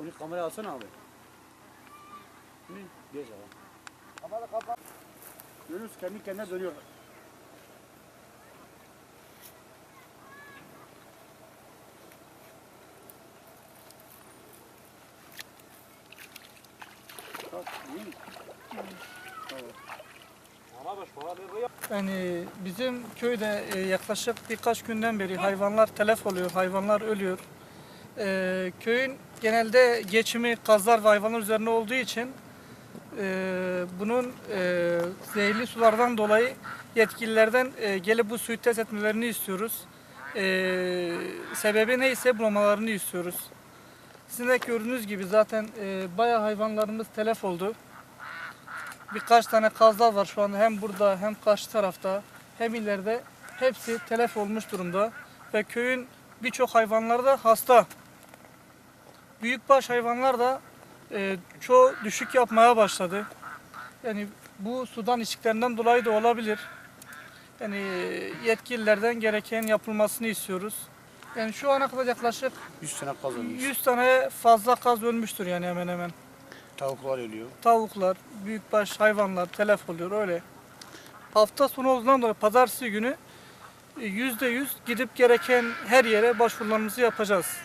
Onu kameraya alsana abi. Ne? Geç abi. Kapalı kapat. Yunus kendi kendine dönüyor. Bak, iyi mi? Yani bizim köyde yaklaşık birkaç günden beri hayvanlar telef oluyor, hayvanlar ölüyor. Köyün genelde geçimi kazlar ve hayvanlar üzerine olduğu için bunun zehirli sulardan dolayı yetkililerden gelip bu suyu test etmelerini istiyoruz. Sebebi neyse bulmalarını istiyoruz. Sizin de gördüğünüz gibi zaten bayağı hayvanlarımız telef oldu. Birkaç tane kazlar var şu anda hem burada hem karşı tarafta hem ileride hepsi telef olmuş durumda ve köyün birçok hayvanları da hasta. Büyükbaş hayvanlar da çoğu düşük yapmaya başladı. Yani bu sudan içtiklerinden dolayı da olabilir. Yani yetkililerden gereken yapılmasını istiyoruz. Yani şu ana kadar yaklaşık 100 tane kaz ölmüş. 100 tane fazla kaz ölmüştür yani hemen hemen. Tavuklar ölüyor. Tavuklar, büyükbaş hayvanlar telef oluyor öyle. Hafta sonu olduğundan dolayı pazartesi günü %100 gidip gereken her yere başvurularımızı yapacağız.